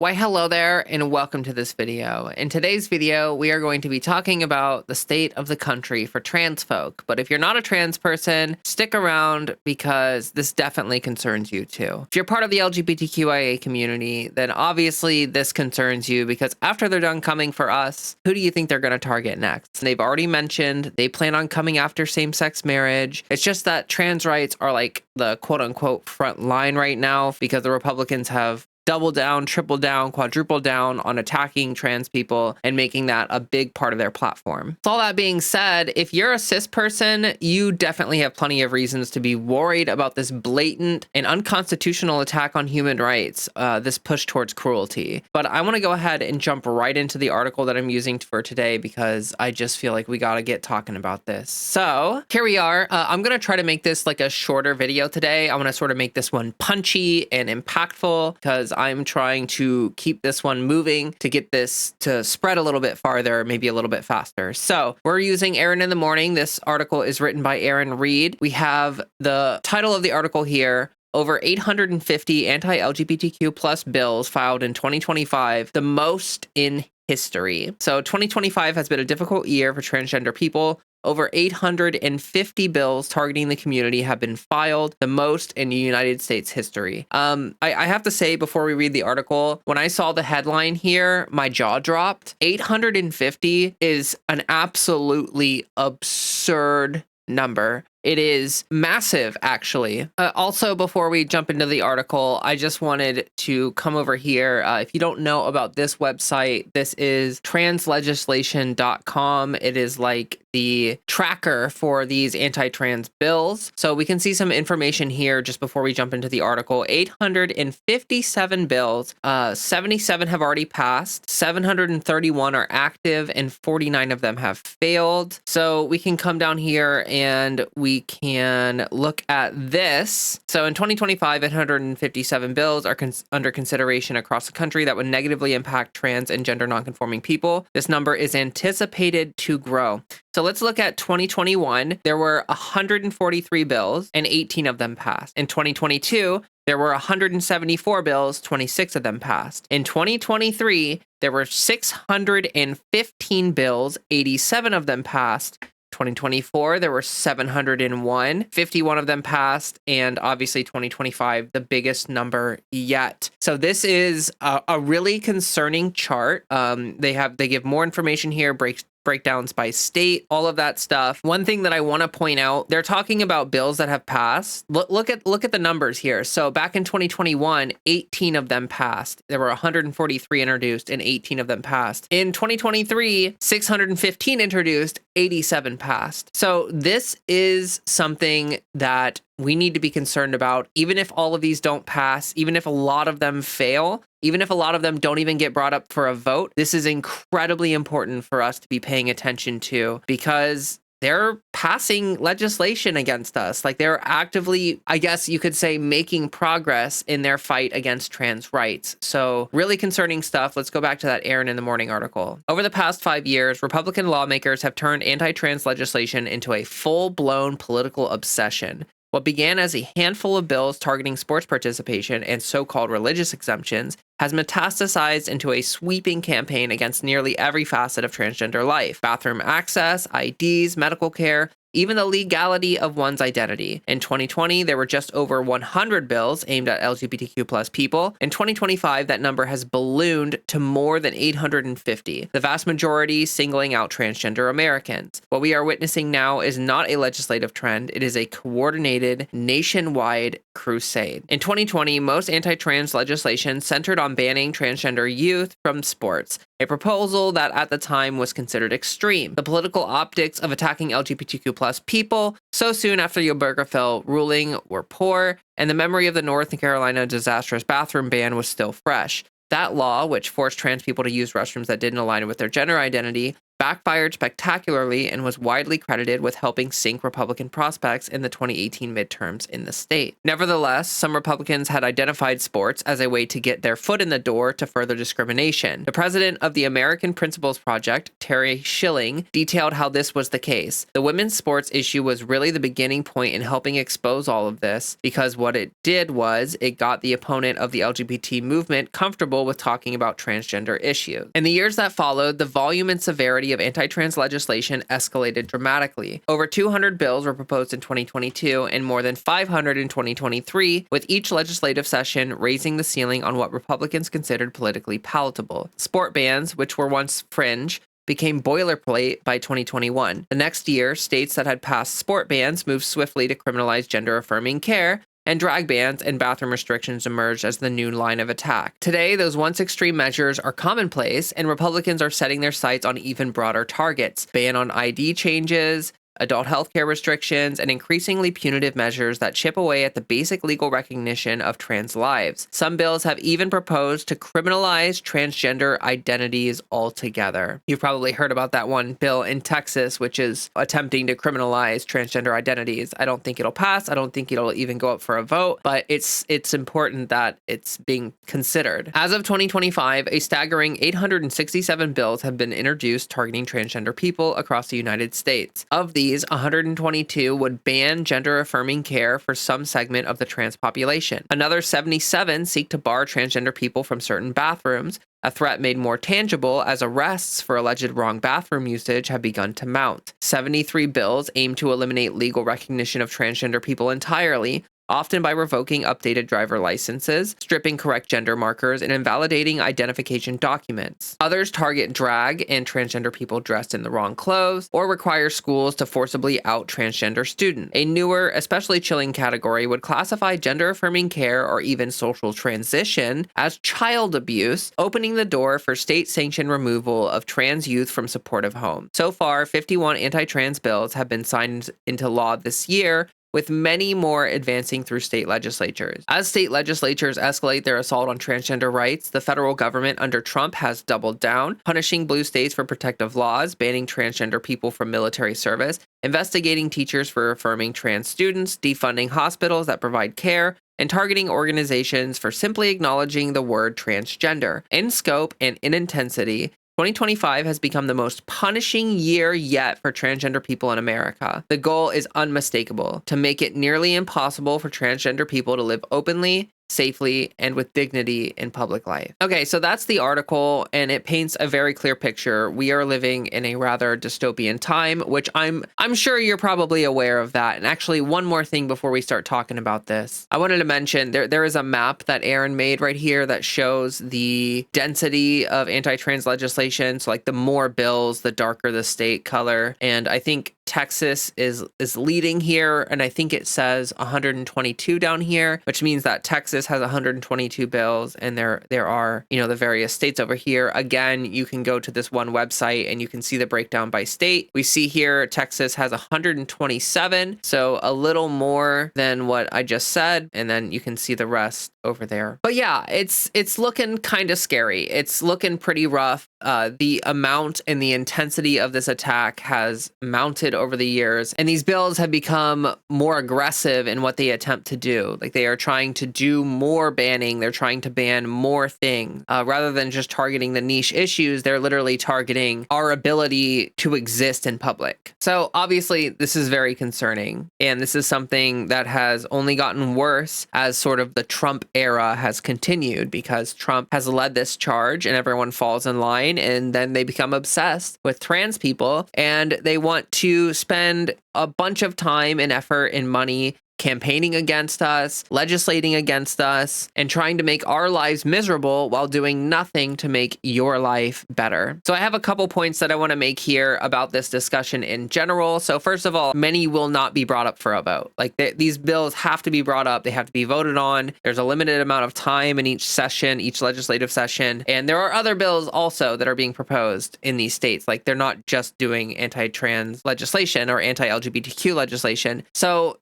Why hello there and welcome to this video. In today's video, we are going to be talking about the state of the country for trans folk. But if you're not a trans person, stick around because this definitely concerns you too. If you're part of the LGBTQIA community, then obviously this concerns you because after they're done coming for us, who do you think they're going to target next? They've already mentioned they plan on coming after same-sex marriage. It's just that trans rights are like the quote-unquote front line right now because the Republicans have double down, triple down, quadruple down on attacking trans people and making that a big part of their platform. With all that being said, if you're a cis person, you definitely have plenty of reasons to be worried about this blatant and unconstitutional attack on human rights, this push towards cruelty. But I want to go ahead and jump right into the article that I'm using for today because I just feel like we got to get talking about this. So here we are. I'm going to try to make this like a shorter video today. I want to sort of make this one punchy and impactful because I'm trying to keep this one moving to get this to spread a little bit farther, maybe a little bit faster. So we're using Erin in the Morning. This article is written by Erin Reed. We have the title of the article here: over 850 anti-LGBTQ plus bills filed in 2025, the most in history. So 2025 has been a difficult year for transgender people. Over 850 bills targeting the community have been filed, the most in United States history. I have to say, before we read the article, when I saw the headline here, my jaw dropped. 850 is an absolutely absurd number. It is massive, actually. Also, before we jump into the article, I just wanted to come over here. If you don't know about this website, this is translegislation.com. It is like the tracker for these anti-trans bills. So we can see some information here just before we jump into the article. 857 bills, 77 have already passed, 731 are active, and 49 of them have failed. So we can come down here and we can look at this. So in 2025, 857 bills are under consideration across the country that would negatively impact trans and gender nonconforming people. This number is anticipated to grow. So let's look at 2021. There were 143 bills and 18 of them passed. In 2022, there were 174 bills, 26 of them passed. In 2023, there were 615 bills, 87 of them passed. 2024, there were 701, 51 of them passed, and obviously 2025, the biggest number yet. So this is a really concerning chart. They give more information here, breakdowns by state, all of that stuff. One thing that I want to point out, they're talking about bills that have passed. Look at the numbers here. So back in 2021, 18 of them passed. There were 143 introduced and 18 of them passed. In 2023, 615 introduced, 87 passed. So this is something that we need to be concerned about. Even if all of these don't pass, even if a lot of them fail, even if a lot of them don't even get brought up for a vote, this is incredibly important for us to be paying attention to because they're passing legislation against us. Like they're actively, I guess you could say, making progress in their fight against trans rights. So really concerning stuff. Let's go back to that Erin in the Morning article. Over the past 5 years, Republican lawmakers have turned anti-trans legislation into a full-blown political obsession. What began as a handful of bills targeting sports participation and so-called religious exemptions has metastasized into a sweeping campaign against nearly every facet of transgender life: bathroom access, IDs, medical care, even the legality of one's identity. In 2020, there were just over 100 bills aimed at LGBTQ plus people. In 2025, that number has ballooned to more than 850, the vast majority singling out transgender Americans. What we are witnessing now is not a legislative trend. It is a coordinated, nationwide crusade. In 2020, most anti-trans legislation centered on banning transgender youth from sports, a proposal that at the time was considered extreme. The political optics of attacking LGBTQ plus people so soon after the Obergefell ruling were poor, and the memory of the North Carolina disastrous bathroom ban was still fresh. That law, which forced trans people to use restrooms that didn't align with their gender identity, backfired spectacularly and was widely credited with helping sink Republican prospects in the 2018 midterms in the state. Nevertheless, some Republicans had identified sports as a way to get their foot in the door to further discrimination. The president of the American Principles Project, Terry Schilling, detailed how this was the case. The women's sports issue was really the beginning point in helping expose all of this, because what it did was it got the opponent of the LGBT movement comfortable with talking about transgender issues. In the years that followed, the volume and severity of anti-trans legislation escalated dramatically. Over 200 bills were proposed in 2022 and more than 500 in 2023, with each legislative session raising the ceiling on what Republicans considered politically palatable. Sport bans, which were once fringe, became boilerplate by 2021. The next year, states that had passed sport bans moved swiftly to criminalize gender-affirming care, and drag bans and bathroom restrictions emerged as the new line of attack. Today, those once extreme measures are commonplace, and Republicans are setting their sights on even broader targets: ban on ID changes, adult healthcare restrictions, and increasingly punitive measures that chip away at the basic legal recognition of trans lives. Some bills have even proposed to criminalize transgender identities altogether. You've probably heard about that one bill in Texas, which is attempting to criminalize transgender identities. I don't think it'll pass. I don't think it'll even go up for a vote, but it's important that it's being considered. As of 2025, a staggering 867 bills have been introduced targeting transgender people across the United States. Of these, 122 would ban gender-affirming care for some segment of the trans population. Another 77 seek to bar transgender people from certain bathrooms, a threat made more tangible as arrests for alleged wrong bathroom usage have begun to mount. 73 bills aim to eliminate legal recognition of transgender people entirely, often by revoking updated driver licenses, stripping correct gender markers, and invalidating identification documents. Others target drag and transgender people dressed in the wrong clothes, or require schools to forcibly out transgender students. A newer, especially chilling category would classify gender-affirming care or even social transition as child abuse, opening the door for state-sanctioned removal of trans youth from supportive homes. So far, 51 anti-trans bills have been signed into law this year, with many more advancing through state legislatures. As state legislatures escalate their assault on transgender rights, the federal government under Trump has doubled down, punishing blue states for protective laws, banning transgender people from military service, investigating teachers for affirming trans students, defunding hospitals that provide care, and targeting organizations for simply acknowledging the word transgender. In scope and in intensity, 2025 has become the most punishing year yet for transgender people in America. The goal is unmistakable: to make it nearly impossible for transgender people to live openly, safely, and with dignity in public life. Okay, so that's the article, and it paints a very clear picture. We are living in a rather dystopian time, which I'm sure you're probably aware of that. And actually, one more thing before we start talking about this. I wanted to mention there is a map that Erin made right here that shows the density of anti-trans legislation. So like the more bills, the darker the state color. And I think Texas is leading here, and I think it says 122 down here, which means that Texas has 122 bills, and there are, the various states over here. Again, you can go to this one website and you can see the breakdown by state. We see here Texas has 127, so a little more than what I just said, and then you can see the rest over there. But yeah, it's looking kind of scary. It's looking pretty rough. The amount and the intensity of this attack has mounted over the years, and these bills have become more aggressive in what they attempt to do. Like, they are trying to do more banning. They're trying to ban more things. Rather than just targeting the niche issues, they're literally targeting our ability to exist in public. So obviously this is very concerning, and this is something that has only gotten worse as sort of the Trump era has continued, because Trump has led this charge and everyone falls in line, and then they become obsessed with trans people, and they want to spend a bunch of time and effort and money campaigning against us, legislating against us, and trying to make our lives miserable while doing nothing to make your life better. So I have a couple points that I want to make here about this discussion in general. So first of all, many will not be brought up for a vote. Like, these bills have to be brought up. They have to be voted on. There's a limited amount of time in each session, each legislative session. And there are other bills also that are being proposed in these states. Like, they're not just doing anti-trans legislation or anti-LGBTQ legislation. So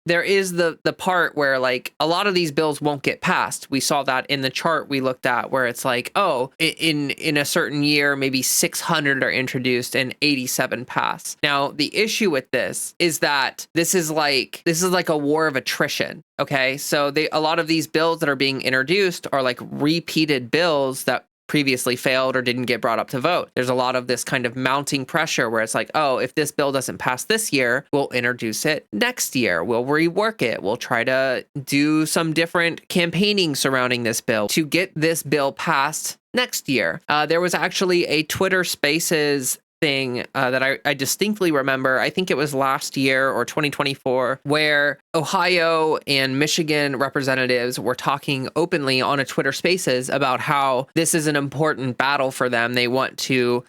there is the part where like a lot of these bills won't get passed. We saw that in the chart we looked at where it's like, oh, in a certain year, maybe 600 are introduced and 87 pass. Now, the issue with this is that this is like a war of attrition. Okay, so a lot of these bills that are being introduced are like repeated bills that previously failed or didn't get brought up to vote. There's a lot of this kind of mounting pressure where it's like, oh, if this bill doesn't pass this year, we'll introduce it next year. We'll rework it. We'll try to do some different campaigning surrounding this bill to get this bill passed next year. There was actually a Twitter Spaces thing that I distinctly remember. I think it was last year or 2024, where Ohio and Michigan representatives were talking openly on a Twitter Spaces about how this is an important battle for them. They want to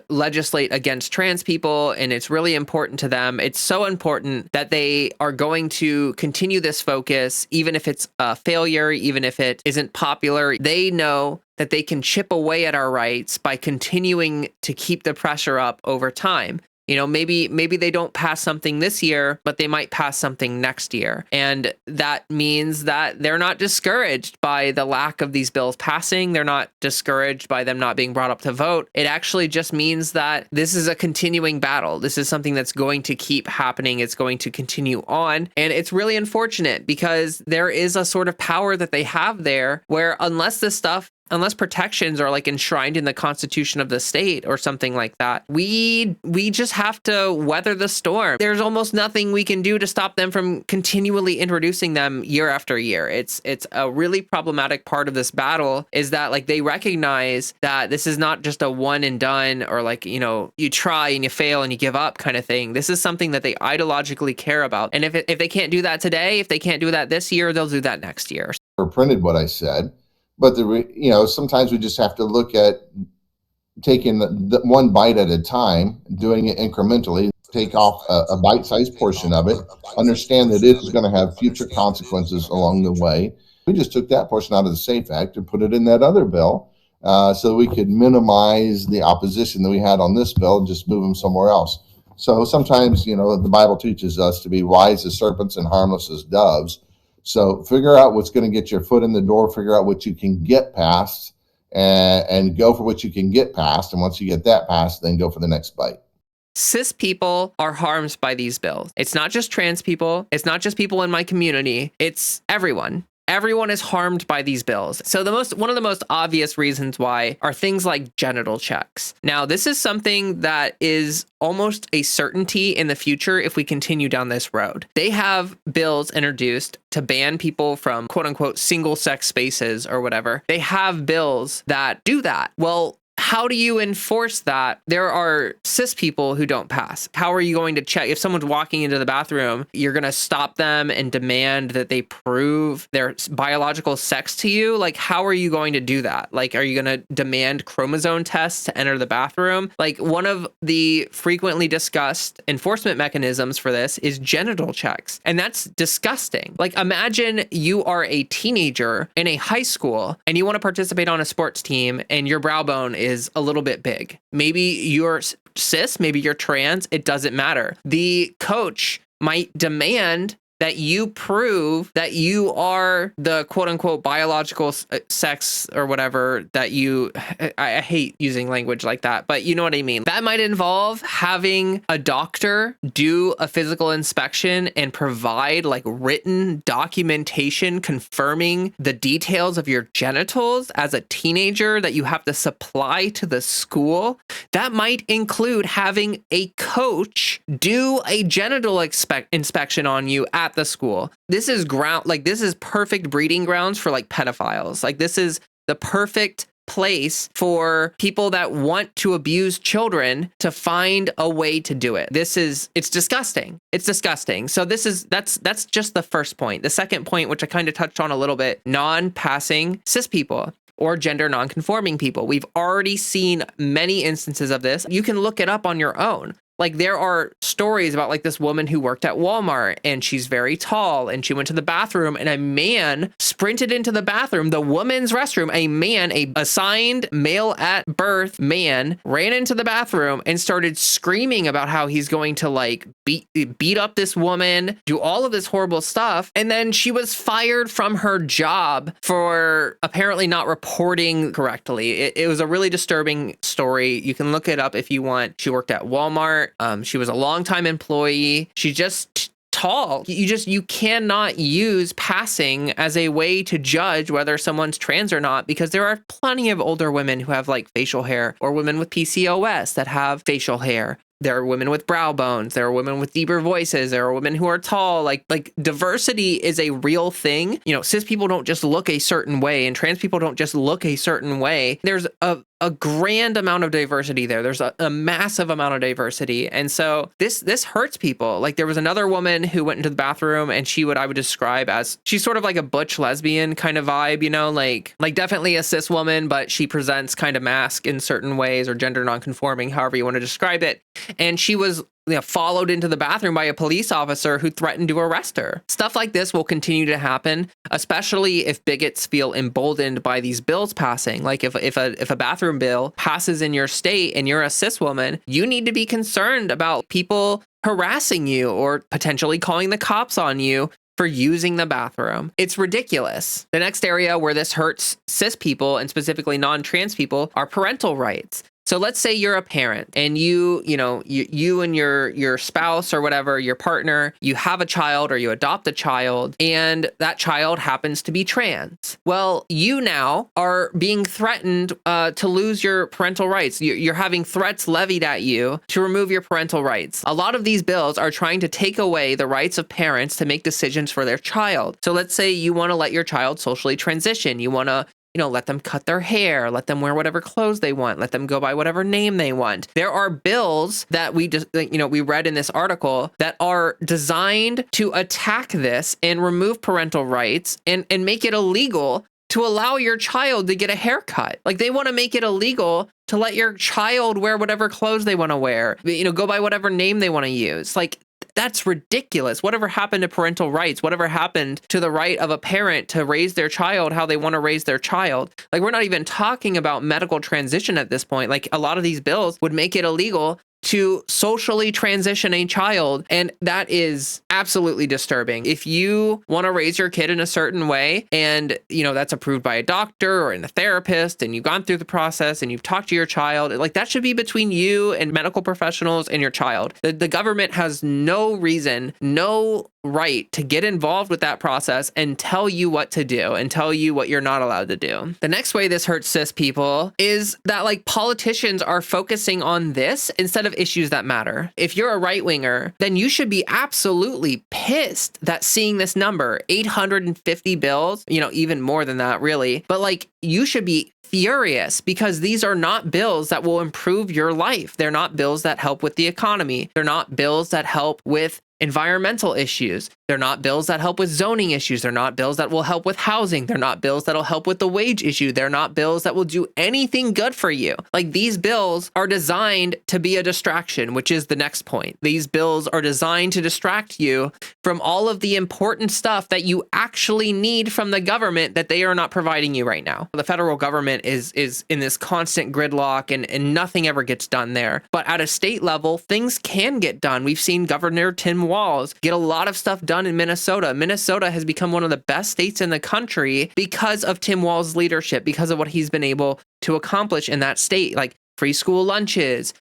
legislate against trans people, and it's really important to them. It's so important that they are going to continue this focus, even if it's a failure, even if it isn't popular. They know that they can chip away at our rights by continuing to keep the pressure up over time. Maybe they don't pass something this year, but they might pass something next year. And that means that they're not discouraged by the lack of these bills passing. They're not discouraged by them not being brought up to vote. It actually just means that this is a continuing battle. This is something that's going to keep happening. It's going to continue on. And it's really unfortunate because there is a sort of power that they have there where unless protections are like enshrined in the Constitution of the state or something like that, we just have to weather the storm. There's almost nothing we can do to stop them from continually introducing them year after year. It's a really problematic part of this battle is that like they recognize that this is not just a one and done or like, you try and you fail and you give up kind of thing. This is something that they ideologically care about. And if they can't do that today, if they can't do that this year, they'll do that next year. Or printed what I said. But sometimes we just have to look at taking the one bite at a time, doing it incrementally, take off a bite-sized portion of it, understand that it is going to have future consequences along the way. We just took that portion out of the SAFE Act and put it in that other bill so we could minimize the opposition that we had on this bill and just move them somewhere else. So sometimes, the Bible teaches us to be wise as serpents and harmless as doves. So figure out what's going to get your foot in the door, figure out what you can get past, and go for what you can get past. And once you get that past, then go for the next bite. Cis people are harmed by these bills. It's not just trans people. It's not just people in my community. It's everyone. Everyone is harmed by these bills. So one of the most obvious reasons why are things like genital checks. Now, this is something that is almost a certainty in the future if we continue down this road. They have bills introduced to ban people from quote unquote single sex spaces or whatever. They have bills that do that. Well, how do you enforce that? There are cis people who don't pass. How are you going to check? If someone's walking into the bathroom, you're going to stop them and demand that they prove their biological sex to you? Like, how are you going to do that? Like, are you going to demand chromosome tests to enter the bathroom? Like, one of the frequently discussed enforcement mechanisms for this is genital checks. And that's disgusting. Like, imagine you are a teenager in a high school and you want to participate on a sports team and your brow bone is a little bit big. Maybe you're cis, maybe you're trans, it doesn't matter. The coach might demand that you prove that you are the quote unquote biological sex or whatever that I hate using language like that, but you know what I mean. That might involve having a doctor do a physical inspection and provide like written documentation confirming the details of your genitals as a teenager that you have to supply to the school. That might include having a coach do a genital inspection on you at the school. This is perfect breeding grounds for like pedophiles. Like, this is the perfect place for people that want to abuse children to find a way to do it. It's disgusting. It's disgusting. So that's just the first point. The second point, which I kind of touched on a little bit, non-passing cis people or gender non-conforming people. We've already seen many instances of this. You can look it up on your own. Like there are stories about like this woman who worked at Walmart and she's very tall and she went to the bathroom and a man sprinted into the bathroom, the woman's restroom. A man, a assigned male at birth man, ran into the bathroom and started screaming about how he's going to like beat up this woman, do all of this horrible stuff. And then she was fired from her job for apparently not reporting correctly. It was a really disturbing story. You can look it up if you want. She worked at Walmart. She was a longtime employee. She's just tall. You cannot use passing as a way to judge whether someone's trans or not, because there are plenty of older women who have like facial hair, or women with PCOS that have facial hair. There are women with brow bones. There are women with deeper voices. There are women who are tall. Like diversity is a real thing. You know, cis people don't just look a certain way, and trans people don't just look a certain way. There's a grand amount of diversity there. There's a massive amount of diversity. And so this hurts people. Like there was another woman who went into the bathroom and I would describe as, she's sort of like a butch lesbian kind of vibe, you know, like definitely a cis woman, but she presents kind of masc in certain ways, or gender nonconforming, however you want to describe it. And she was followed into the bathroom by a police officer who threatened to arrest her. Stuff like this will continue to happen, especially if bigots feel emboldened by these bills passing. Like if a bathroom bill passes in your state and you're a cis woman, you need to be concerned about people harassing you or potentially calling the cops on you for using the bathroom. It's ridiculous. The next area where this hurts cis people, and specifically non-trans people, are parental rights. So let's say you're a parent and you and your spouse or whatever, your partner, you have a child or you adopt a child, and that child happens to be trans. Well, you now are being threatened to lose your parental rights. You're having threats levied at you to remove your parental rights. A lot of these bills are trying to take away the rights of parents to make decisions for their child. So let's say you want to let your child socially transition. You want to let them cut their hair, let them wear whatever clothes they want, let them go by whatever name they want. There are bills that we read in this article that are designed to attack this and remove parental rights and make it illegal to allow your child to get a haircut. Like they want to make it illegal to let your child wear whatever clothes they want to wear, go by whatever name they want to use. Like that's ridiculous. Whatever happened to parental rights? Whatever happened to the right of a parent to raise their child how they want to raise their child? Like we're not even talking about medical transition at this point. Like a lot of these bills would make it illegal to socially transition a child. And that is absolutely disturbing. If you want to raise your kid in a certain way and, that's approved by a doctor or a therapist, and you've gone through the process and you've talked to your child, like that should be between you and medical professionals and your child. The government has no reason, no right to get involved with that process and tell you what to do and tell you what you're not allowed to do. The next way this hurts cis people is that like politicians are focusing on this instead of issues that matter. If you're a right winger, then you should be absolutely pissed that seeing this number, 850 bills, even more than that really, but like you should be furious because these are not bills that will improve your life. They're not bills that help with the economy. They're not bills that help with environmental issues. They're not bills that help with zoning issues. They're not bills that will help with housing. They're not bills that'll help with the wage issue. They're not bills that will do anything good for you. Like these bills are designed to be a distraction, which is the next point. These bills are designed to distract you from all of the important stuff that you actually need from the government that they are not providing you right now. The federal government is in this constant gridlock and nothing ever gets done there. But at a state level, things can get done. We've seen Governor Tim Walz get a lot of stuff done in Minnesota. Minnesota has become one of the best states in the country because of Tim Walz's leadership, because of what he's been able to accomplish in that state, like free school lunches,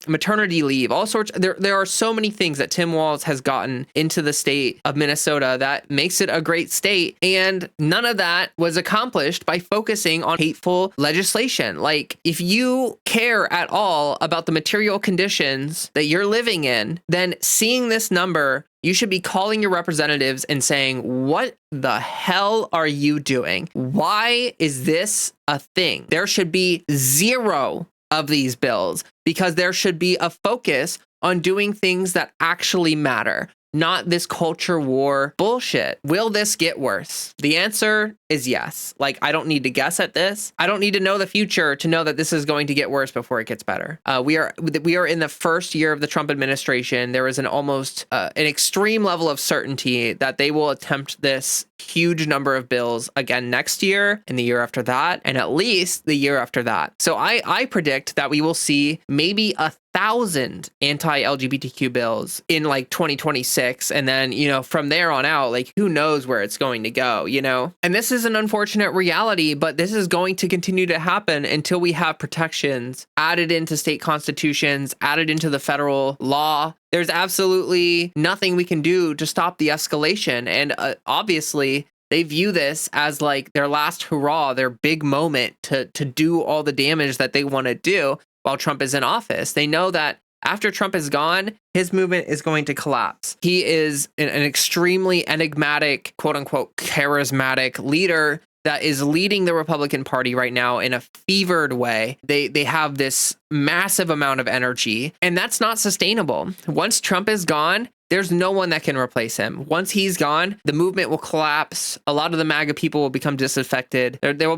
maternity leave, all sorts. There are so many things that Tim Walz has gotten into the state of Minnesota that makes it a great state. And none of that was accomplished by focusing on hateful legislation. Like if you care at all about the material conditions that you're living in, then seeing this number, you should be calling your representatives and saying, what the hell are you doing? Why is this a thing? There should be zero of these bills because there should be a focus on doing things that actually matter. not this culture war bullshit. Will this get worse? The answer is yes. Like, I don't need to guess at this. I don't need to know the future to know that this is going to get worse before it gets better. We are in the first year of the Trump administration. There is an almost an extreme level of certainty that they will attempt this huge number of bills again next year and the year after that, and at least the year after that. So I predict that we will see maybe 1,000 anti-LGBTQ bills in like 2026. And then, from there on out, like, who knows where it's going to go, And this is an unfortunate reality, but this is going to continue to happen until we have protections added into state constitutions, added into the federal law. There's absolutely nothing we can do to stop the escalation. And obviously, they view this as like their last hurrah, their big moment to do all the damage that they want to do while Trump is in office. They know that after Trump is gone, his movement is going to collapse. He is an extremely enigmatic, quote unquote, charismatic leader that is leading the Republican Party right now in a fevered way. They have this massive amount of energy, and that's not sustainable. Once Trump is gone, there's no one that can replace him. Once he's gone, the movement will collapse. A lot of the MAGA people will become disaffected. There will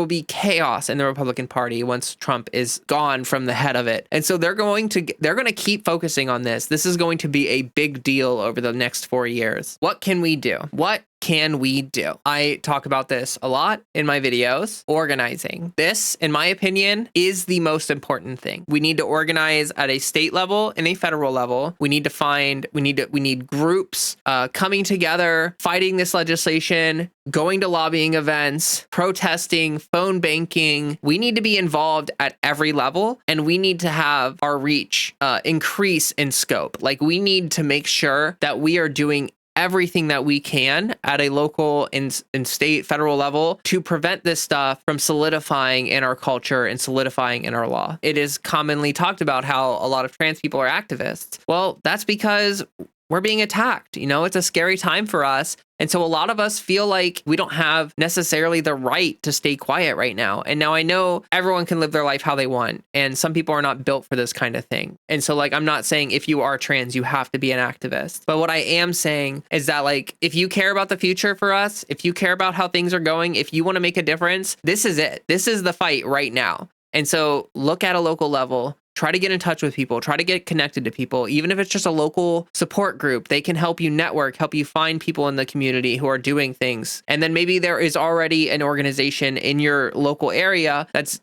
be chaos in the Republican Party once Trump is gone from the head of it. And so they're going to keep focusing on this. This is going to be a big deal over the next 4 years. What can we do? What can we do? I talk about this a lot in my videos. Organizing. This, in my opinion, is the most important thing. We need to organize at a state level and a federal level. We need groups coming together, fighting this legislation, going to lobbying events, protesting, phone banking. We need to be involved at every level, and we need to have our reach increase in scope. Like, we need to make sure that we are doing everything that we can at a local and state, federal level to prevent this stuff from solidifying in our culture and solidifying in our law. It is commonly talked about how a lot of trans people are activists. Well, that's because we're being attacked. It's a scary time for us. And so a lot of us feel like we don't have necessarily the right to stay quiet right now. And now I know everyone can live their life how they want, and some people are not built for this kind of thing. And so, like, I'm not saying if you are trans, you have to be an activist. But what I am saying is that, like, if you care about the future for us, if you care about how things are going, if you want to make a difference, this is it. This is the fight right now. And so look at a local level. Try to get in touch with people, try to get connected to people. Even if it's just a local support group, they can help you network, help you find people in the community who are doing things. And then maybe there is already an organization in your local area that's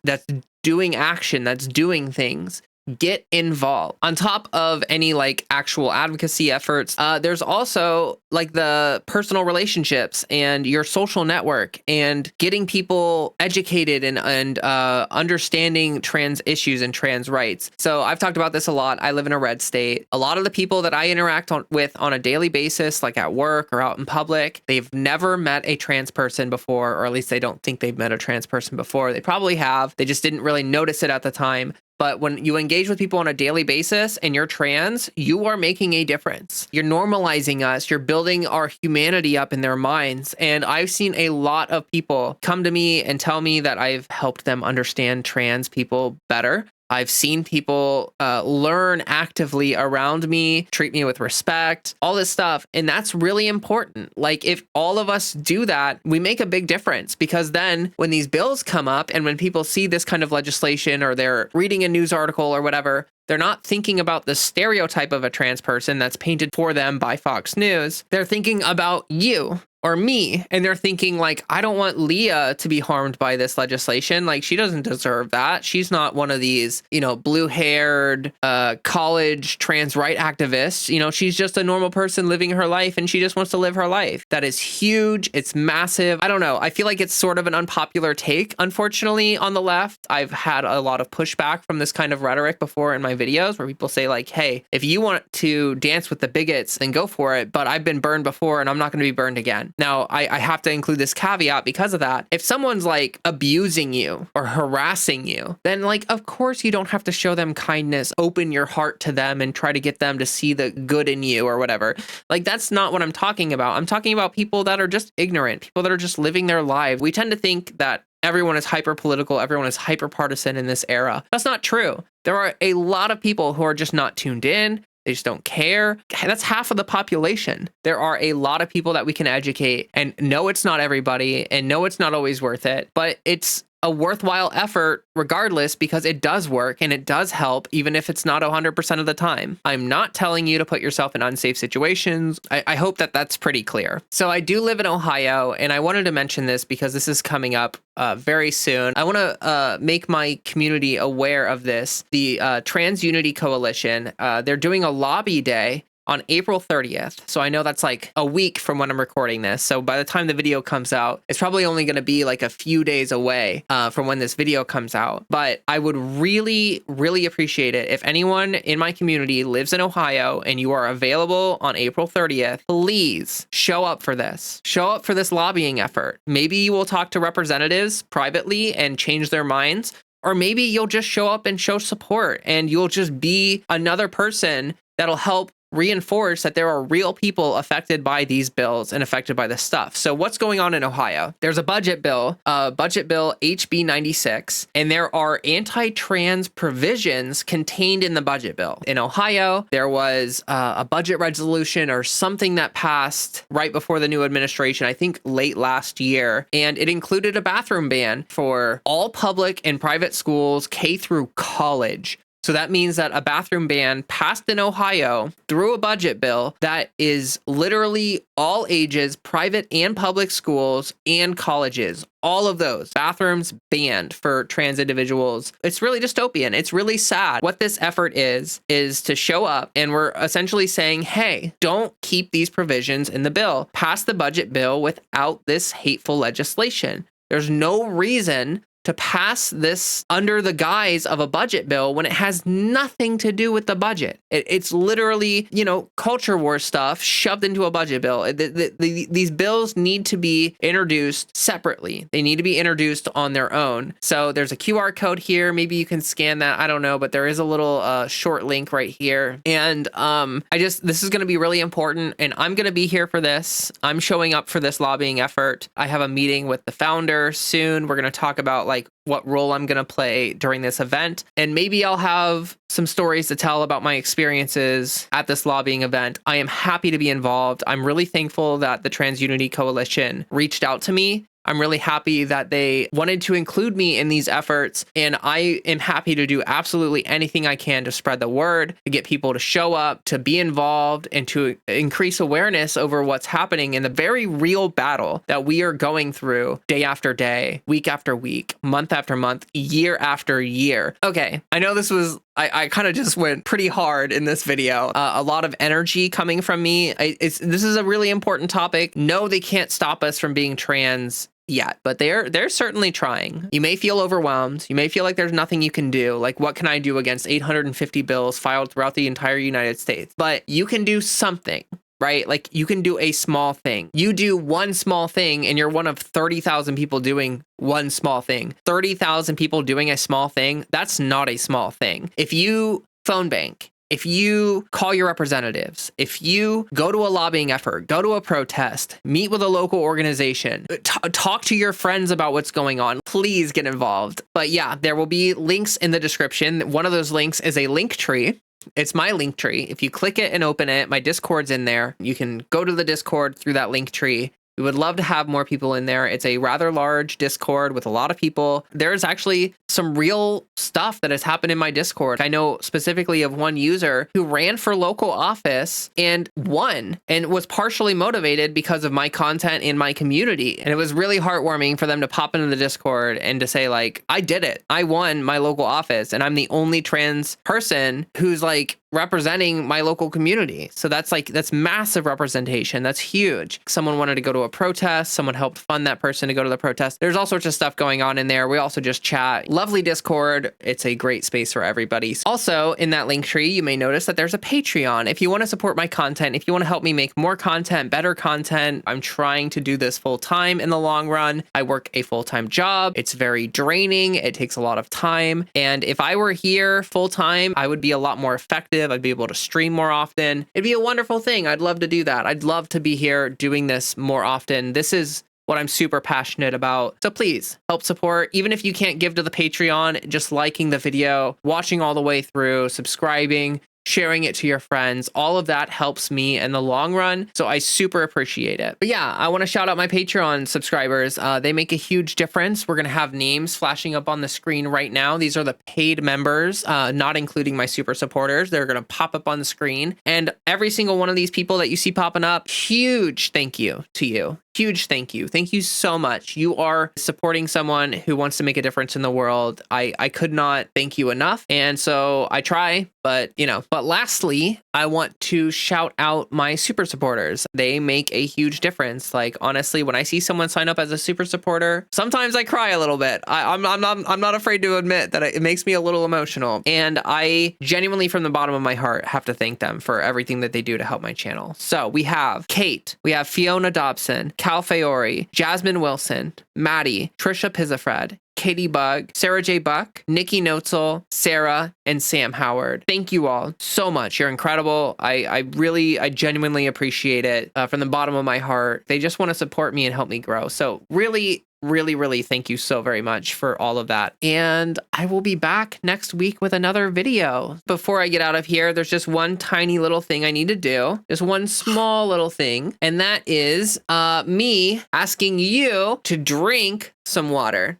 doing action, that's doing things. Get involved. On top of any like actual advocacy efforts, there's also like the personal relationships and your social network and getting people educated and understanding trans issues and trans rights. So I've talked about this a lot. I live in a red state. A lot of the people that I interact with on a daily basis, like at work or out in public, they've never met a trans person before, or at least they don't think they've met a trans person before. They probably have. They just didn't really notice it at the time. But when you engage with people on a daily basis and you're trans, you are making a difference. You're normalizing us. You're building our humanity up in their minds. And I've seen a lot of people come to me and tell me that I've helped them understand trans people better. I've seen people learn actively around me, treat me with respect, all this stuff. And that's really important. Like, if all of us do that, we make a big difference, because then when these bills come up and when people see this kind of legislation or they're reading a news article or whatever, they're not thinking about the stereotype of a trans person that's painted for them by Fox News. They're thinking about you or me, and they're thinking like, I don't want Leah to be harmed by this legislation. Like, she doesn't deserve that. She's not one of these, blue-haired college trans right activists. She's just a normal person living her life, and she just wants to live her life. That is huge. It's massive. I don't know. I feel like it's sort of an unpopular take, unfortunately, on the left. I've had a lot of pushback from this kind of rhetoric before in my videos, where people say like, hey, if you want to dance with the bigots, then go for it. But I've been burned before, and I'm not going to be burned again. Now, I have to include this caveat because of that. If someone's like abusing you or harassing you, then like, of course you don't have to show them kindness, open your heart to them and try to get them to see the good in you or whatever. Like, that's not what I'm talking about. I'm talking about people that are just ignorant, people that are just living their lives. We tend to think that everyone is hyper political, everyone is hyper partisan in this era. That's not true. There are a lot of people who are just not tuned in. They just don't care. That's half of the population. There are a lot of people that we can educate, and no, it's not everybody, and no, it's not always worth it, but it's a worthwhile effort regardless, because it does work and it does help, even if it's not 100% of the time. I'm not telling you to put yourself in unsafe situations. I hope that that's pretty clear. So I do live in Ohio, and I wanted to mention this because this is coming up very soon. I want to make my community aware of this. The Trans Unity Coalition, they're doing a lobby day on April 30th. So I know that's like a week from when I'm recording this. So by the time the video comes out, it's probably only going to be like a few days away from when this video comes out. But I would really, really appreciate it if anyone in my community lives in Ohio and you are available on April 30th, please show up for this. Show up for this lobbying effort. Maybe you will talk to representatives privately and change their minds. Or maybe you'll just show up and show support, and you'll just be another person that'll help reinforce that there are real people affected by these bills and affected by this stuff. So what's going on in Ohio? There's a budget bill HB 96, and there are anti-trans provisions contained in the budget bill. In Ohio, there was a budget resolution or something that passed right before the new administration, I think late last year, and it included a bathroom ban for all public and private schools, K through college. So that means that a bathroom ban passed in Ohio through a budget bill that is literally all ages, private and public schools and colleges. All of those bathrooms banned for trans individuals. It's really dystopian. It's really sad. What this effort is to show up, and we're essentially saying, hey, don't keep these provisions in the bill. Pass the budget bill without this hateful legislation. There's no reason to pass this under the guise of a budget bill when it has nothing to do with the budget. It's literally, culture war stuff shoved into a budget bill. These bills need to be introduced separately. They need to be introduced on their own. So there's a QR code here. Maybe you can scan that. I don't know, but there is a little short link right here. And this is going to be really important, and I'm going to be here for this. I'm showing up for this lobbying effort. I have a meeting with the founder soon. We're going to talk about what role I'm going to play during this event. And maybe I'll have some stories to tell about my experiences at this lobbying event. I am happy to be involved. I'm really thankful that the Trans Unity Coalition reached out to me. I'm really happy that they wanted to include me in these efforts, and I am happy to do absolutely anything I can to spread the word, to get people to show up, to be involved, and to increase awareness over what's happening in the very real battle that we are going through day after day, week after week, month after month, year after year. Okay, I know this was I kind of just went pretty hard in this video. A lot of energy coming from me. This is a really important topic. No, they can't stop us from being trans yet, but they're certainly trying. You may feel overwhelmed. You may feel like there's nothing you can do. Like, what can I do against 850 bills filed throughout the entire United States? But you can do something. Right? Like, you can do a small thing. You do one small thing and you're one of 30,000 people doing one small thing. 30,000 people doing a small thing, that's not a small thing. If you phone bank, if you call your representatives, if you go to a lobbying effort, go to a protest, meet with a local organization, talk to your friends about what's going on, please get involved. But yeah, there will be links in the description. One of those links is a link tree. It's my link tree. If you click it and open it, my Discord's in there. You can go to the Discord through that link tree. We would love to have more people in there. It's a rather large Discord with a lot of people. There's actually some real stuff that has happened in my Discord. I know specifically of one user who ran for local office and won, and was partially motivated because of my content in my community. And it was really heartwarming for them to pop into the Discord and to say, I did it. I won my local office, and I'm the only trans person who's representing my local community. So that's massive representation. That's huge. Someone wanted to go to a protest. Someone helped fund that person to go to the protest. There's all sorts of stuff going on in there. We also just chat. Lovely Discord. It's a great space for everybody. Also, in that link tree, you may notice that there's a Patreon. If you want to support my content, if you want to help me make more content, better content, I'm trying to do this full time in the long run. I work a full-time job. It's very draining. It takes a lot of time. And if I were here full time, I would be a lot more effective. I'd be able to stream more often. It'd be a wonderful thing. I'd love to do that. I'd love to be here doing this more often. This is what I'm super passionate about. So please help support. Even if you can't give to the Patreon, just liking the video, watching all the way through, subscribing, sharing it to your friends. All of that helps me in the long run. So I super appreciate it. But yeah, I want to shout out my Patreon subscribers. They make a huge difference. We're going to have names flashing up on the screen right now. These are the paid members, not including my super supporters. They're going to pop up on the screen. And every single one of these people that you see popping up, huge thank you to you. Huge thank you. Thank you so much. You are supporting someone who wants to make a difference in the world. I could not thank you enough. And so I try, but lastly, I want to shout out my super supporters. They make a huge difference. Like, honestly, when I see someone sign up as a super supporter, sometimes I cry a little bit. I'm not afraid to admit that it makes me a little emotional. And I genuinely, from the bottom of my heart, have to thank them for everything that they do to help my channel. So we have Kate, we have Fiona Dobson, Cal Fiore, Jasmine Wilson, Maddie, Trisha Pizafred, Katie Bug, Sarah J. Buck, Nikki Notzel, Sarah, and Sam Howard. Thank you all so much. You're incredible. I genuinely appreciate it from the bottom of my heart. They just want to support me and help me grow. So really thank you so very much for all of that. And I will be back next week with another video. Before I get out of here, there's just one tiny little thing I need to do. Just one small little thing. And that is me asking you to drink some water.